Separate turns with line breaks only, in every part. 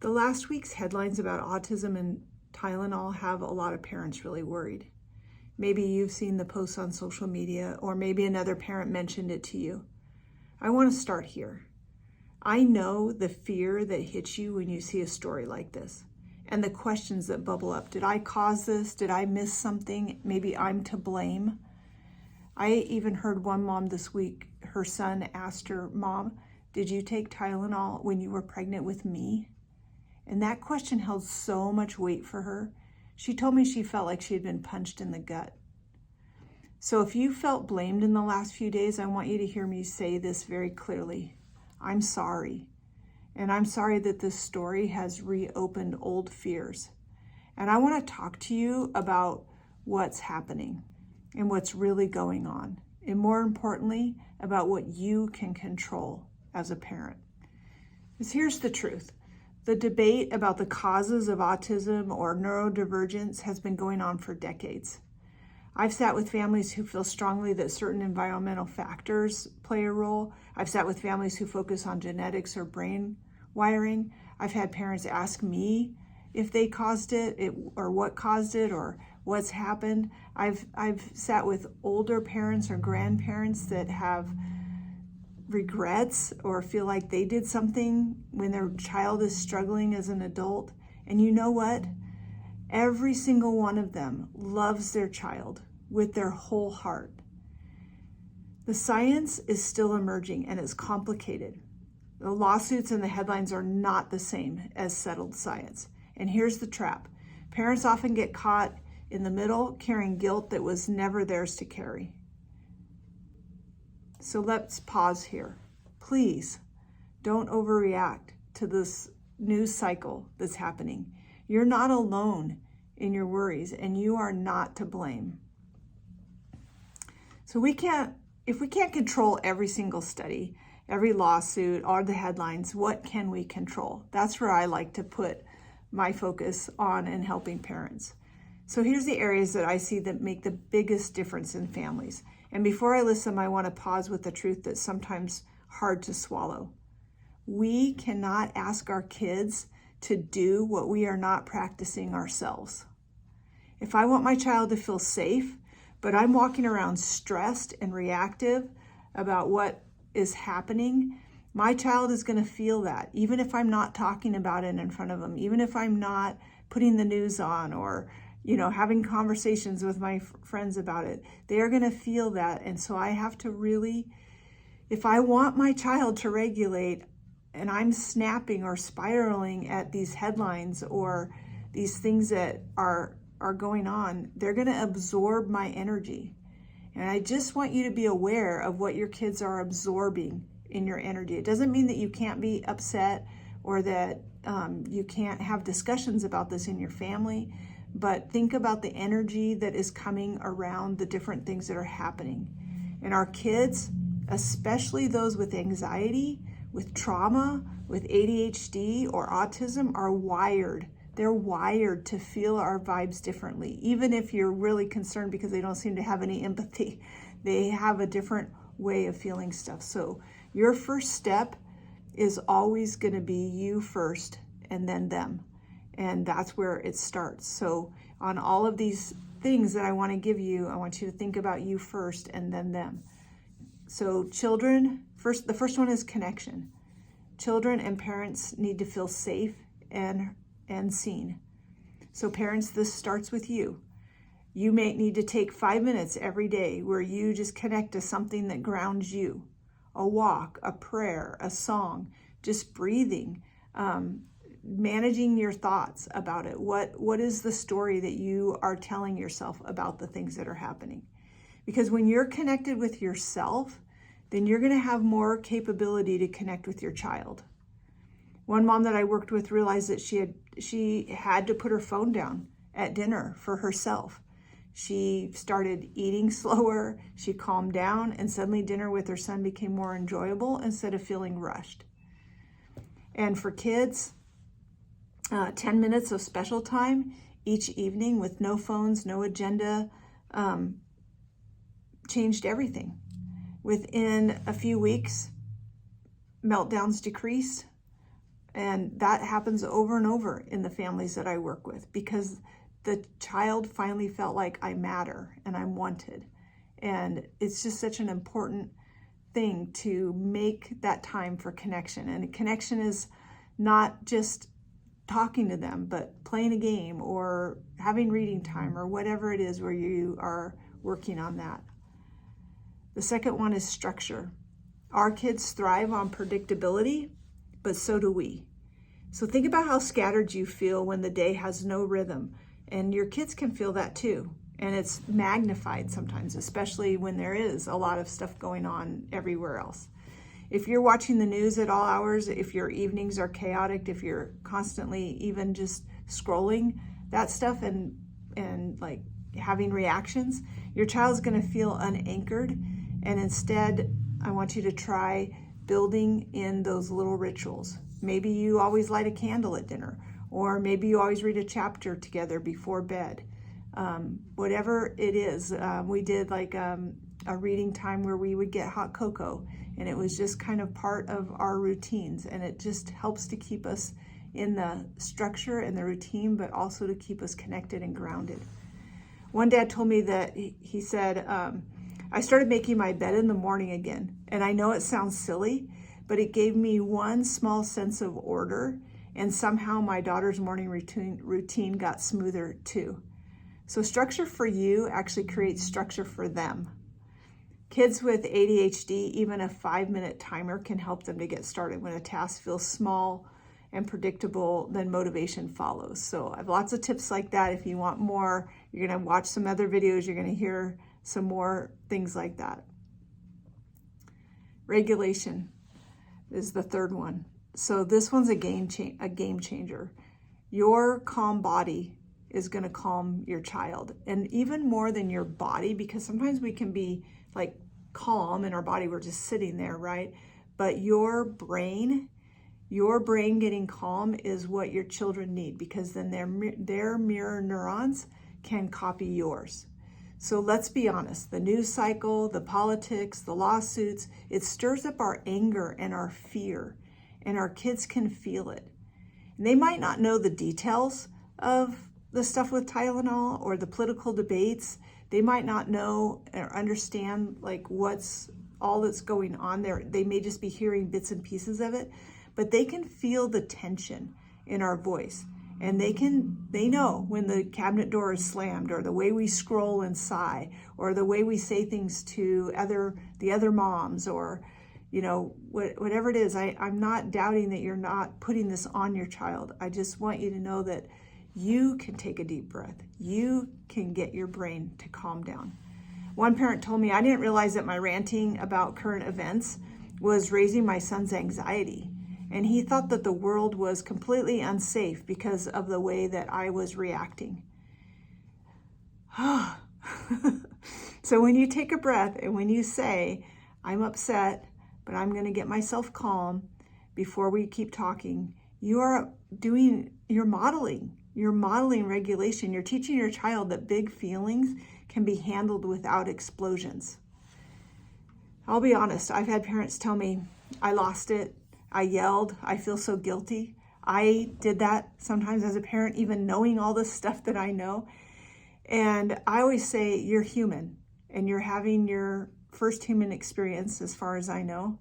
The last week's headlines about autism and Tylenol have a lot of parents really worried. Maybe you've seen the posts on social media, or maybe another parent mentioned it to you. I want to start here. I know the fear that hits you when you see a story like this, and the questions that bubble up. Did I cause this? Did I miss something? Maybe I'm to blame. I even heard one mom this week, her son asked her, "Mom, did you take Tylenol when you were pregnant with me?" And that question held so much weight for her. She told me she felt like she had been punched in the gut. So if you felt blamed in the last few days, I want you to hear me say this very clearly. I'm sorry. And I'm sorry that this story has reopened old fears. And I want to talk to you about what's happening and what's really going on. And more importantly, about what you can control as a parent. Because here's the truth. The debate about the causes of autism or neurodivergence has been going on for decades. I've sat with families who feel strongly that certain environmental factors play a role. I've sat with families who focus on genetics or brain wiring. I've had parents ask me if they caused it or what caused it or what's happened. I've sat with older parents or grandparents that have regrets or feel like they did something when their child is struggling as an adult. And you know what? Every single one of them loves their child with their whole heart. The science is still emerging and it's complicated. The lawsuits and the headlines are not the same as settled science. And here's the trap. Parents often get caught in the middle carrying guilt that was never theirs to carry. So let's pause here. Please don't overreact to this news cycle that's happening. You're not alone in your worries, and you are not to blame. So if we can't control every single study, every lawsuit, or the headlines, what can we control? That's where I like to put my focus on in helping parents. So here's the areas that I see that make the biggest difference in families. And before I list them, I want to pause with the truth that's sometimes hard to swallow. We cannot ask our kids to do what we are not practicing ourselves. If I want my child to feel safe, but I'm walking around stressed and reactive about what is happening, my child is going to feel that, even if I'm not talking about it in front of them, even if I'm not putting the news on or having conversations with my friends about it. They are going to feel that. And so I have to really, if I want my child to regulate and I'm snapping or spiraling at these headlines or these things that are going on, they're going to absorb my energy. And I just want you to be aware of what your kids are absorbing in your energy. It doesn't mean that you can't be upset or that you can't have discussions about this in your family. But think about the energy that is coming around the different things that are happening. And our kids, especially those with anxiety, with trauma, with ADHD or autism, are wired. They're wired to feel our vibes differently. Even if you're really concerned because they don't seem to have any empathy, they have a different way of feeling stuff. So your first step is always going to be you first and then them. And that's where it starts. So on all of these things that I want to give you, I want you to think about you first and then them. So children, the first one is connection. Children and parents need to feel safe and seen. So parents, this starts with you. You may need to take 5 minutes every day where you just connect to something that grounds you. A walk, a prayer, a song, just breathing, managing your thoughts about it. What is the story that you are telling yourself about the things that are happening? Because when you're connected with yourself, then you're going to have more capability to connect with your child. One mom that I worked with realized that she had to put her phone down at dinner for herself. She started eating slower, she calmed down, and suddenly dinner with her son became more enjoyable instead of feeling rushed. And for kids, 10 minutes of special time each evening with no phones, no agenda, changed everything. Within a few weeks, meltdowns decreased, And that happens over and over in the families that I work with, because the child finally felt like I matter and I'm wanted. And it's just such an important thing to make that time for connection. And connection is not just talking to them, but playing a game or having reading time or whatever it is where you are working on that. The second one is structure. Our kids thrive on predictability, but so do we. So think about how scattered you feel when the day has no rhythm, and your kids can feel that too. And it's magnified sometimes, especially when there is a lot of stuff going on everywhere else. If you're watching the news at all hours, if your evenings are chaotic, if you're constantly even just scrolling that stuff and like having reactions, your child's going to feel unanchored. And instead, I want you to try building in those little rituals. Maybe you always light a candle at dinner, or maybe you always read a chapter together before bed. Whatever it is, we did like a reading time where we would get hot cocoa, and it was just kind of part of our routines, and it just helps to keep us in the structure and the routine, but also to keep us connected and grounded. One dad told me that he said, I started making my bed in the morning again, and I know it sounds silly, but it gave me one small sense of order, and somehow my daughter's morning routine got smoother too. So structure for you actually creates structure for them. Kids with ADHD, even a 5-minute timer can help them to get started. When a task feels small and predictable, then motivation follows. So I have lots of tips like that. If you want more, you're going to watch some other videos, you're going to hear some more things like that. Regulation is the third one. So this one's a game changer. Your calm body is going to calm your child, and even more than your body, because sometimes we can be like calm in our body, we're just sitting there, right? But your brain getting calm is what your children need, because then their mirror neurons can copy yours. So let's be honest, the news cycle, the politics, the lawsuits, it stirs up our anger and our fear, and our kids can feel it. And they might not know the details of the stuff with Tylenol or the political debates. They might not know or understand like what's all that's going on there. They may just be hearing bits and pieces of it, but they can feel the tension in our voice. And they know when the cabinet door is slammed, or the way we scroll and sigh, or the way we say things to the other moms, or whatever it is. I'm not doubting that you're not putting this on your child. I just want you to know that you can take a deep breath. You can get your brain to calm down. One parent told me, I didn't realize that my ranting about current events was raising my son's anxiety. And he thought that the world was completely unsafe because of the way that I was reacting. So when you take a breath and when you say, I'm upset, but I'm going to get myself calm before we keep talking, you're modeling regulation. You're teaching your child that big feelings can be handled without explosions. I'll be honest, I've had parents tell me, I lost it. I yelled, I feel so guilty. I did that sometimes as a parent, even knowing all this stuff that I know. And I always say, you're human, and you're having your first human experience as far as I know.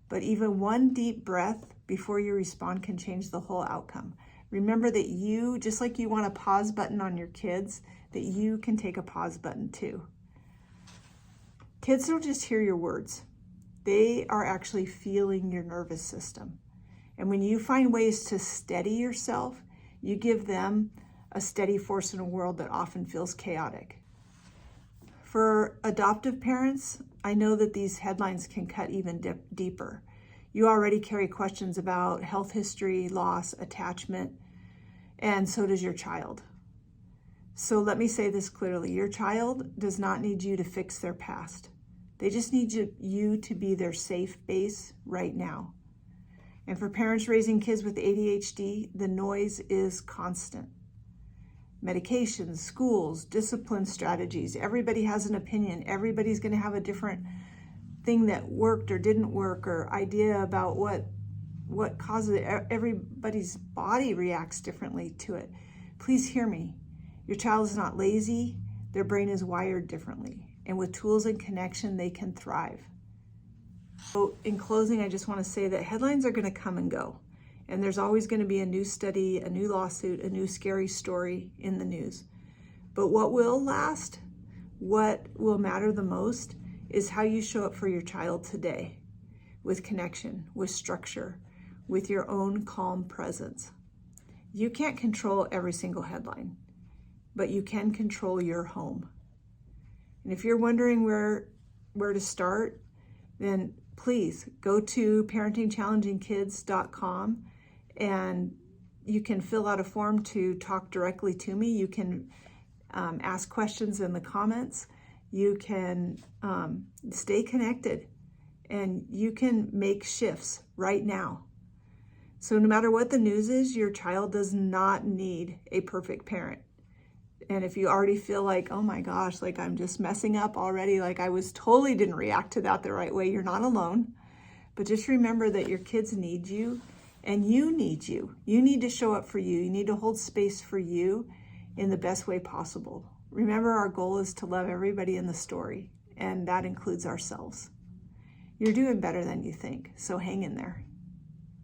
But even one deep breath before you respond can change the whole outcome. Remember that you, just like you want a pause button on your kids, that you can take a pause button too. Kids don't just hear your words. They are actually feeling your nervous system. And when you find ways to steady yourself, you give them a steady force in a world that often feels chaotic. For adoptive parents, I know that these headlines can cut even deeper. You already carry questions about health history, loss, attachment, and so does your child. So let me say this clearly. Your child does not need you to fix their past. They just need you to be their safe base right now. And for parents raising kids with ADHD, the noise is constant. Medications, schools, discipline strategies, everybody has an opinion. Everybody's going to have a different thing that worked or didn't work, or idea about what what causes it. Everybody's body reacts differently to it. Please hear me. Your child is not lazy. Their brain is wired differently. And with tools and connection, they can thrive. So in closing, I just want to say that headlines are going to come and go. And there's always going to be a new study, a new lawsuit, a new scary story in the news. But what will last, what will matter the most, is how you show up for your child today, with connection, with structure, with your own calm presence. You can't control every single headline, but you can control your home. And if you're wondering where to start, then please go to parentingchallengingkids.com and you can fill out a form to talk directly to me. You can ask questions in the comments. You can stay connected, and you can make shifts right now. So no matter what the news is, your child does not need a perfect parent. And if you already feel like, oh my gosh, like I'm just messing up already, like I totally didn't react to that the right way, you're not alone. But just remember that your kids need you, and you need you. You need to show up for you. You need to hold space for you in the best way possible. Remember, our goal is to love everybody in the story, and that includes ourselves. You're doing better than you think, so hang in there.